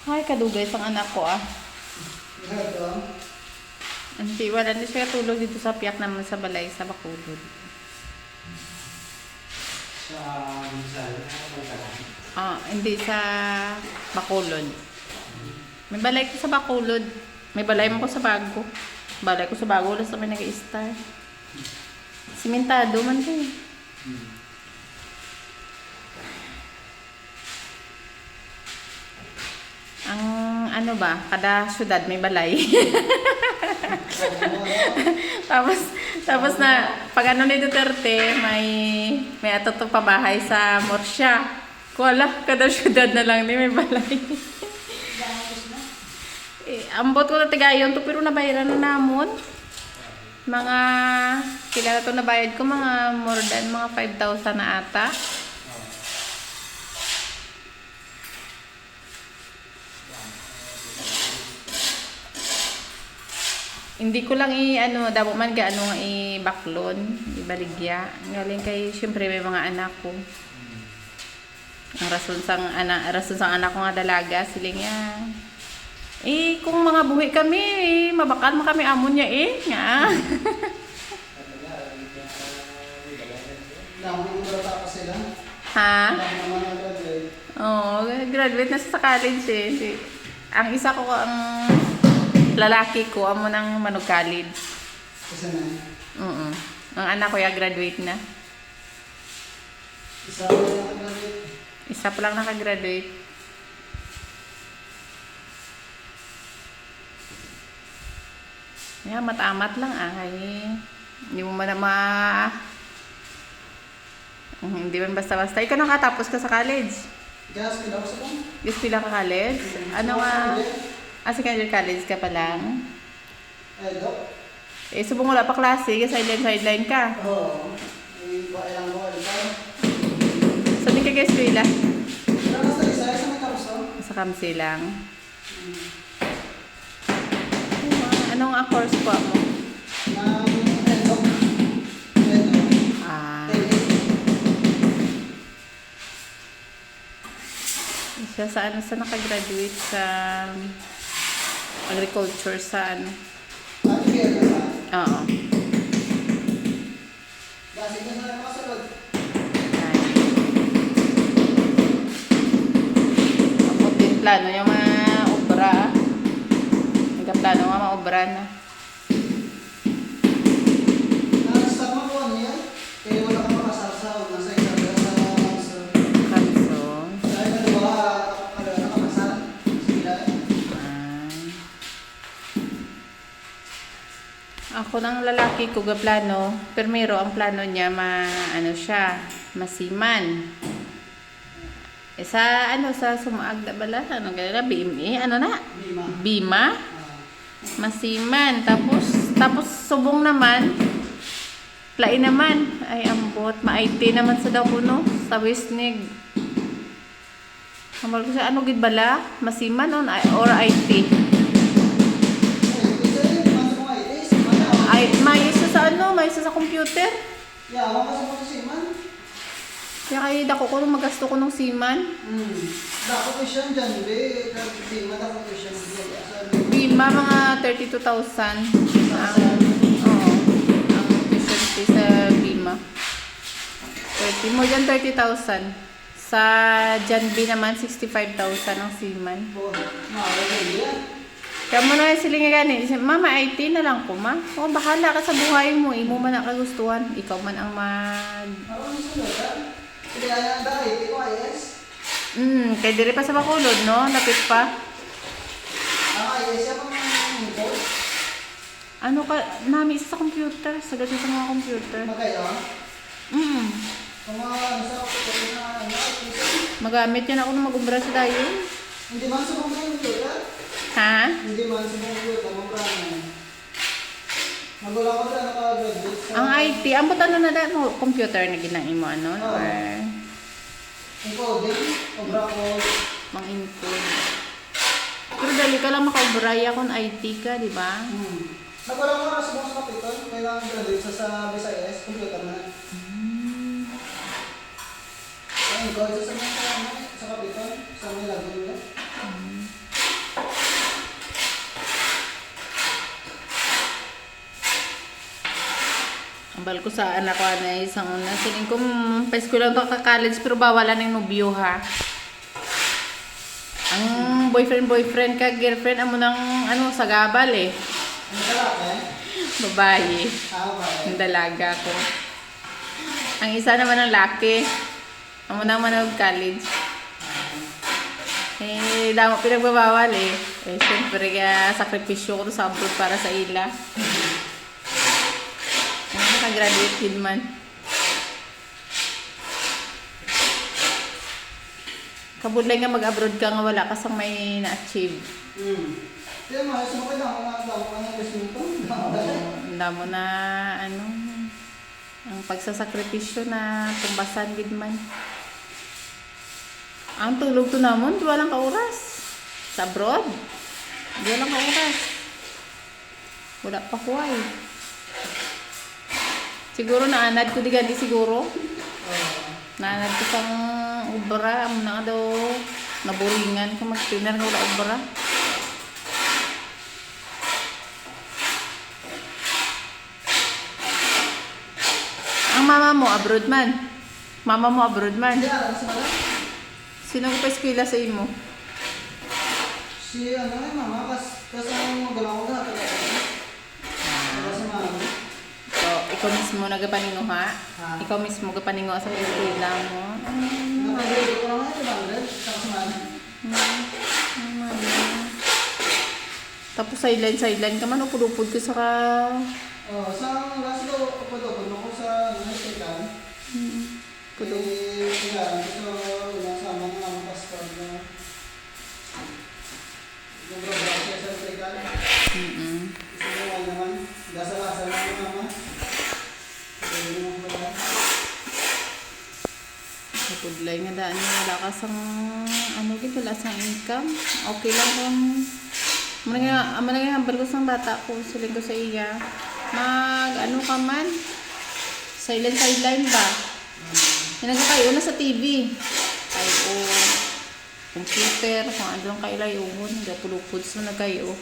Ay, kadugay sang anak ko ah. Ito. Hindi, wala na siya tulog dito sa piyak naman sa balay sa Bacolod. Sa Minsan, Hindi sa Bacolod. May balay ko sa Bacolod. May balay mo ko sa Bago. Balay ko sa Bago, wala sa may nag-i-star. Simentado man ko eh. Ang ano ba, kada syudad may balay. tapos na pag ano ni Duterte, may atoto pa bahay sa Morsya. Wala, kada syudad na lang ni may balay. Ambot ko na tigayon to pero nabayaran na namon. Mga kailan to nabayad ko mga more than mga 5,000 na ata. Hindi ko lang damo man gaano nga i-baklon, ibaligya. Ngaling kay syempre may mga anak ko. Ang rason sang anak ko nga dalaga siling ya. Kung mga buhi kami, mabakal mo kami amon niya nga. Ha? Graduate na sa college eh. Ang isa ko ang lalaki ko amo nang manugkalid. Isa na. Ang anak ko ya graduate na. Isa pa lang nakagraduate. Yeah, matamat lang hindi mo man hindi man basta-basta. Ikaw nakatapos ka sa college? Gas, pila ko sa kong? Yes, pila ka college? Ano nga? Secondary college ka pa lang? Dok? Subong wala pa klase, sideline ka. Oo. Ilang ko, So, di ka guys pila? Pero nasa isa, sa may kapso? Sa Kamsi lang. Anong course po mo? Dok. Siya sa nakagraduate sa agriculture sa ano? Oo. Kasi kung saan makasunod? Ako din plano yung mga obra. Nagka-plano nga mga obra na. Stop mo po ano yan? Kaya wala ka makasalsaw. Nasa isa ka sa Kamso. dahil na diba nakapasal? Sila Ako ng lalaki ko ga plano, primero ang plano niya masiman. Sa sumaagda bala, BME, Bima, masiman. Tapos subong naman, lain naman, ay ambot, ma-IT naman sa daw kuno, sa Wisnig. Kamal ko siya, gid bala, masiman or IT? May isa sa computer. yeah, wala ka sa pagkasiman? Kaya kayo dako ko nung magasto ko ng siman. Dako ko siya dyan, be. Siman, dako ko siya. Bima, mga 32,000. Ang tuition fee sa Bima. More than 30,000. Sa Jan B naman, 65,000 ang siman. Kaya mo na sila nga gani. Mama, IT na lang ko, ma. Bahala ka sa buhay mo. Imo man ang kagustuhan. Ikaw man ang kay dire pa sa Bacolod, no? Lapit pa. Nami isa sa computer. Sagad sa mga computer. Magamit yan ako nung mag-umbra sa dayon. Hindi man sa mga computer? Ha? Hindi man sa mga computer. Magulang ko na nakagraduate sa... Ang IT, ambot computer na ginang mo, or... Encoding, obra ko. Mang-encode. Pero dali ka lang makaubray akong IT ka, di ba? Nagulang ko na sa mga kapiton. Kailangan graduate sa BSIS. Computer na. Encode sa kapiton. Sa mga lagong nila. hambal ko sa anak ko na isang una. Siling ko, pa-school lang to ka-college pero bawalan ng nobyo ha. Ang boyfriend ka, girlfriend, amo nang ano, sagabal eh. Ang kalaki? Babae. Ba? Ang dalaga ko. Ang isa naman ang laki. Amo naman college. Eh, damo pinagbabawal eh. Eh, syempre kaya sakripisyo ko to sa abroad para sa ila. Ano, nakagraduate din man. Kabudlay nga mag-abroad ka nga wala ka sang may na-achieve. Kaya mga sa mga kailangan ng resminto. Ang damo na ano, ang pagsasakripisyo na tumbasan gid man. Ang tulog to namon, di walang ka-oras. Sa abroad, di walang ka-oras. Wala pa kuway. Siguro naanad ko di gani siguro. Naanad ko sang ubra, amo na daw naburingan ko mag-trainer nga wala ubra. Ang mama mo abroad man. Mama mo abroad man. Hindi, alam sa mga. Sino ko pa eskwela sa imo? Si ano eh, mama, kasi ang magalang ko na talaga. Kasi mama. So, ikaw mismo nagapaningo ha? Ha? Ikaw mismo nagapaningo sa eskwela mo? Nakagod ko lang eh, 200. Saka sa mama. Tapos sideline ka man, upod-upod ka sa ka... Sa last ko, upod-upod ako sa Tekan. Pudo. Kailangan ko sa nasama ng mga pastor na nag-browse siya sa Tekan. Gusto mo naman, gasa-gasa na ng mama. Pwede mo ba? Upodlay nga daan mo, wala ka sang... Ano din, wala sang income. Okay lang kung... Manang hambal ko sang bata ko, siling ko sa iya. Ano ka man? Sideline ba? Nagkakayo na sa TV. Kayo, computer, kung ano lang kayo layuhon. Gapulupod sa nagkayo.